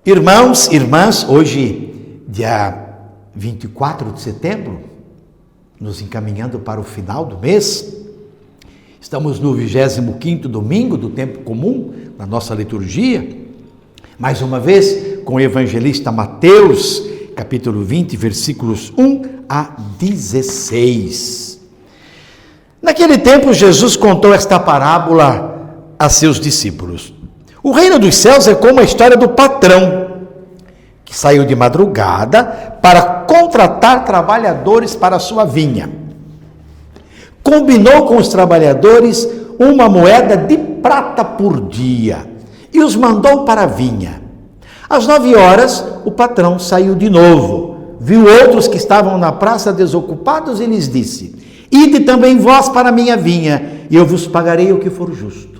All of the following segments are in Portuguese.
Irmãos, irmãs, hoje, dia 24 de setembro, nos encaminhando para o final do mês, estamos no 25º domingo do tempo comum, na nossa liturgia, mais uma vez com o evangelista Mateus, capítulo 20, versículos 1 a 16. Naquele tempo, Jesus contou esta parábola a seus discípulos. O reino dos céus é como a história do patrão, que saiu de madrugada para contratar trabalhadores para a sua vinha. Combinou com os trabalhadores uma moeda de prata por dia e os mandou para a vinha. Às 9 horas, o patrão saiu de novo, viu outros que estavam na praça desocupados e lhes disse: ide também vós para a minha vinha, e eu vos pagarei o que for justo.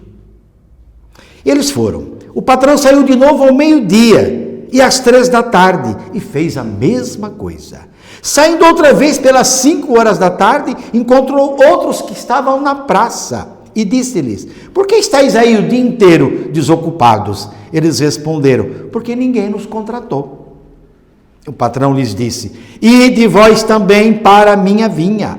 Eles foram. O patrão saiu de novo ao meio-dia e às 3 da tarde e fez a mesma coisa. Saindo outra vez pelas 5 horas da tarde, encontrou outros que estavam na praça e disse-lhes: por que estáis aí o dia inteiro desocupados? Eles responderam: porque ninguém nos contratou. O patrão lhes disse: ide vós também para a minha vinha.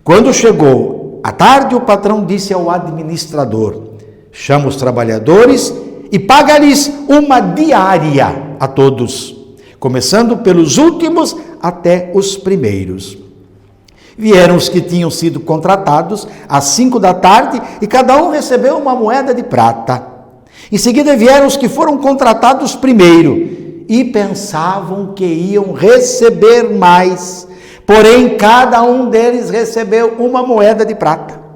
Quando chegou a tarde, o patrão disse ao administrador: chama os trabalhadores e paga-lhes uma diária a todos, começando pelos últimos até os primeiros. Vieram os que tinham sido contratados às 5 da tarde e cada um recebeu uma moeda de prata. Em seguida vieram os que foram contratados primeiro e pensavam que iam receber mais, porém cada um deles recebeu uma moeda de prata.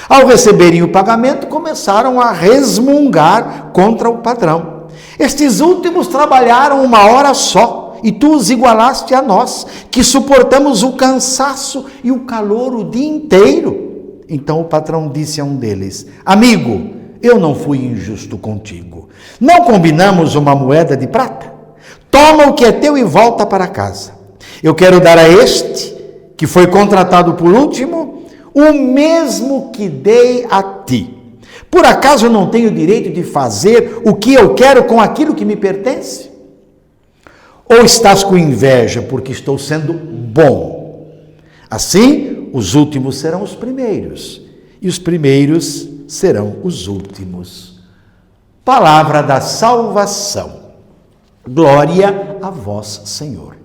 Ao receberem o pagamento, começaram a resmungar contra o patrão. Estes últimos trabalharam 1 hora só, e tu os igualaste a nós, que suportamos o cansaço e o calor o dia inteiro. Então o patrão disse a um deles: amigo, eu não fui injusto contigo. Não combinamos uma moeda de prata? Toma o que é teu e volta para casa. Eu quero dar a este, que foi contratado por último, o mesmo que dei a ti. Por acaso eu não tenho direito de fazer o que eu quero com aquilo que me pertence? Ou estás com inveja porque estou sendo bom? Assim, os últimos serão os primeiros, e os primeiros serão os últimos. Palavra da salvação. Glória a vós, Senhor.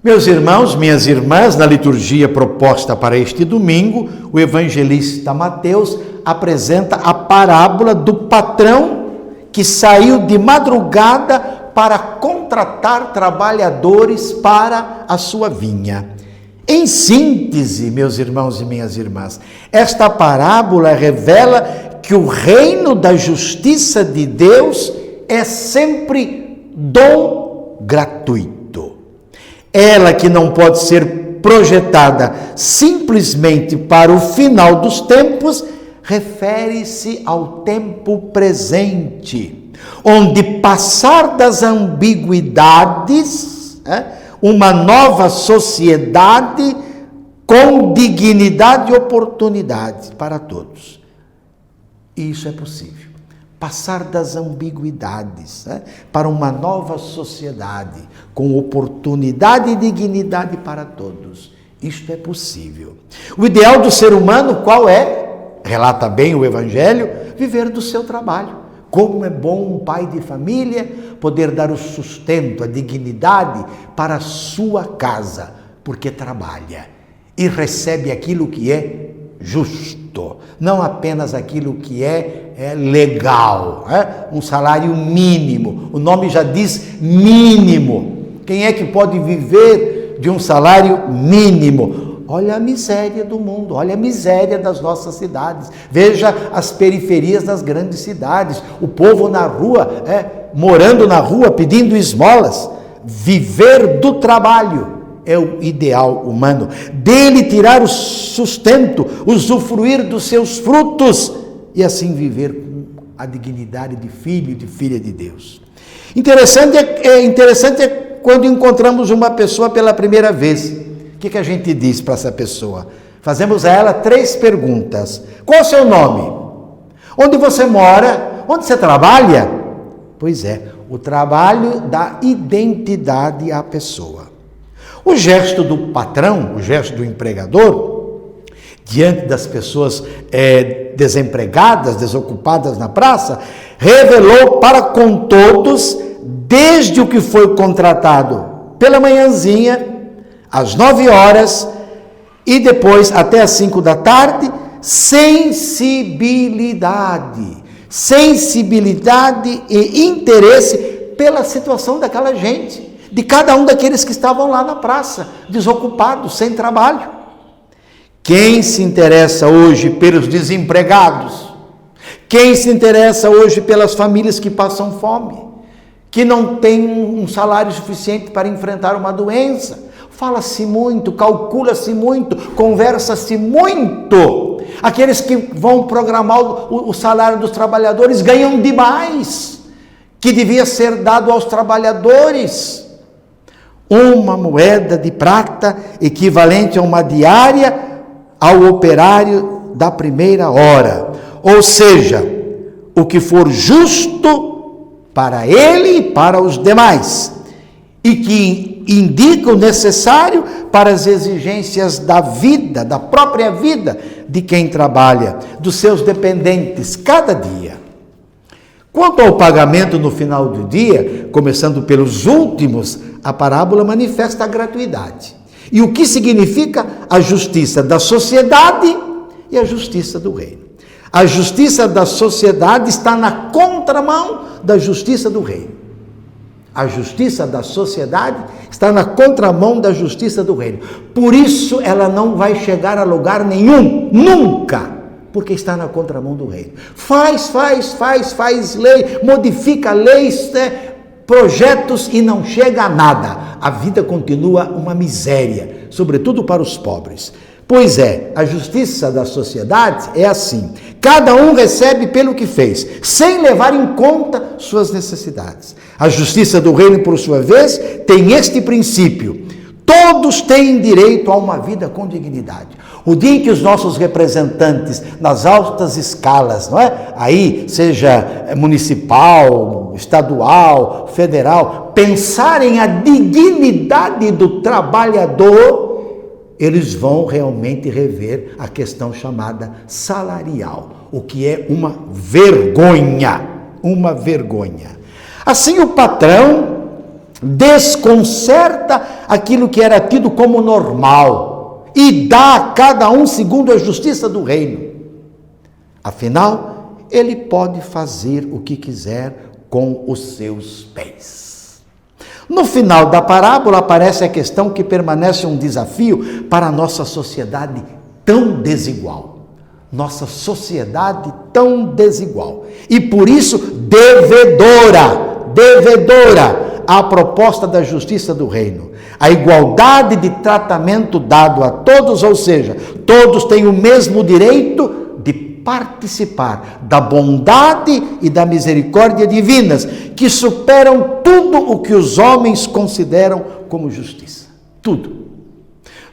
Meus irmãos, minhas irmãs, na liturgia proposta para este domingo, o evangelista Mateus apresenta a parábola do patrão que saiu de madrugada para contratar trabalhadores para a sua vinha. Em síntese, meus irmãos e minhas irmãs, esta parábola revela que o reino da justiça de Deus é sempre dom gratuito. Ela que não pode ser projetada simplesmente para o final dos tempos, refere-se ao tempo presente, onde passar das ambiguidades, uma nova sociedade com dignidade e oportunidade para todos. E isso é possível. Passar das ambiguidades para uma nova sociedade com oportunidade e dignidade para todos. Isto é possível. O ideal do ser humano qual é? Relata bem o Evangelho: viver do seu trabalho. Como é bom um pai de família poder dar o sustento, a dignidade para a sua casa, porque trabalha e recebe aquilo que é justo, não apenas aquilo que é legal, um salário mínimo. O nome já diz mínimo. Quem é que pode viver de um salário mínimo? Olha a miséria do mundo, olha a miséria das nossas cidades. Veja as periferias das grandes cidades, o povo na rua, morando na rua, pedindo esmolas. Viver do trabalho é o ideal humano, dele tirar o sustento, usufruir dos seus frutos e assim viver com a dignidade de filho e de filha de Deus. Interessante é quando encontramos uma pessoa pela primeira vez. O que a gente diz para essa pessoa? Fazemos a ela 3 perguntas. Qual é o seu nome? Onde você mora? Onde você trabalha? Pois é, o trabalho dá identidade à pessoa. O gesto do patrão, o gesto do empregador, diante das pessoas desempregadas, desocupadas na praça, revelou para com todos, desde o que foi contratado pela manhãzinha, às 9 horas, e depois até às 5 da tarde, sensibilidade e interesse pela situação daquela gente, de cada um daqueles que estavam lá na praça, desocupados, sem trabalho. Quem se interessa hoje pelos desempregados? Quem se interessa hoje pelas famílias que passam fome, que não têm um salário suficiente para enfrentar uma doença? Fala-se muito, calcula-se muito, conversa-se muito. Aqueles que vão programar o salário dos trabalhadores ganham demais, que devia ser dado aos trabalhadores. Uma moeda de prata equivalente a uma diária ao operário da primeira hora. Ou seja, o que for justo para ele e para os demais, e que indica o necessário para as exigências da vida, da própria vida de quem trabalha, dos seus dependentes, cada dia. Quanto ao pagamento no final do dia, começando pelos últimos, a parábola manifesta a gratuidade. E o que significa a justiça da sociedade e a justiça do reino. A justiça da sociedade está na contramão da justiça do reino. A justiça da sociedade está na contramão da justiça do reino. Por isso ela não vai chegar a lugar nenhum, nunca, porque está na contramão do reino. Faz lei, modifica leis, projetos e não chega a nada. A vida continua uma miséria, sobretudo para os pobres. Pois é, a justiça da sociedade é assim: cada um recebe pelo que fez, sem levar em conta suas necessidades. A justiça do reino, por sua vez, tem este princípio: todos têm direito a uma vida com dignidade. O dia em que os nossos representantes nas altas escalas, não é? Aí, seja municipal, estadual, federal, pensarem a dignidade do trabalhador, eles vão realmente rever a questão chamada salarial, o que é uma vergonha, Assim o patrão desconcerta aquilo que era tido como normal e dá a cada um segundo a justiça do reino. Afinal, ele pode fazer o que quiser com os seus bens. No final da parábola aparece a questão que permanece um desafio para a nossa sociedade tão desigual. Nossa sociedade tão desigual. E por isso, devedora à proposta da justiça do reino. A igualdade de tratamento dado a todos, ou seja, todos têm o mesmo direito de participar da bondade e da misericórdia divinas, que superam tudo o que os homens consideram como justiça. Tudo.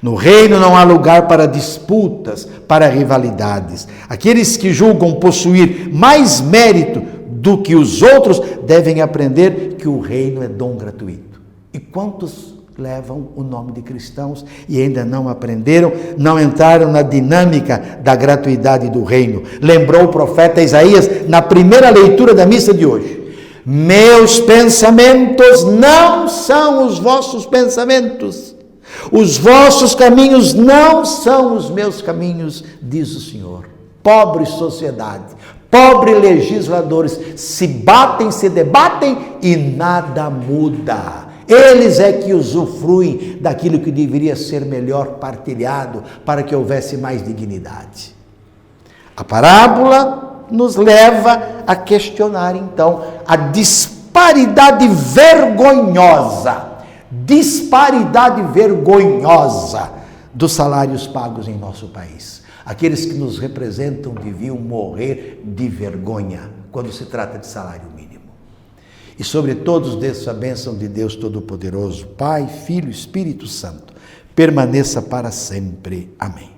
No reino não há lugar para disputas, para rivalidades. Aqueles que julgam possuir mais mérito do que os outros devem aprender que o reino é dom gratuito. E quantos levam o nome de cristãos e ainda não aprenderam, não entraram na dinâmica da gratuidade do reino? Lembrou o profeta Isaías na primeira leitura da missa de hoje: meus pensamentos não são os vossos pensamentos, os vossos caminhos não são os meus caminhos, diz o Senhor. Pobre sociedade, pobres legisladores, se batem, se debatem e nada muda. Eles é que usufruem daquilo que deveria ser melhor partilhado para que houvesse mais dignidade. A parábola nos leva a questionar, então, a disparidade vergonhosa dos salários pagos em nosso país. Aqueles que nos representam deviam morrer de vergonha quando se trata de salário mínimo. E sobre todos desça a bênção de Deus Todo-Poderoso, Pai, Filho e Espírito Santo, permaneça para sempre. Amém.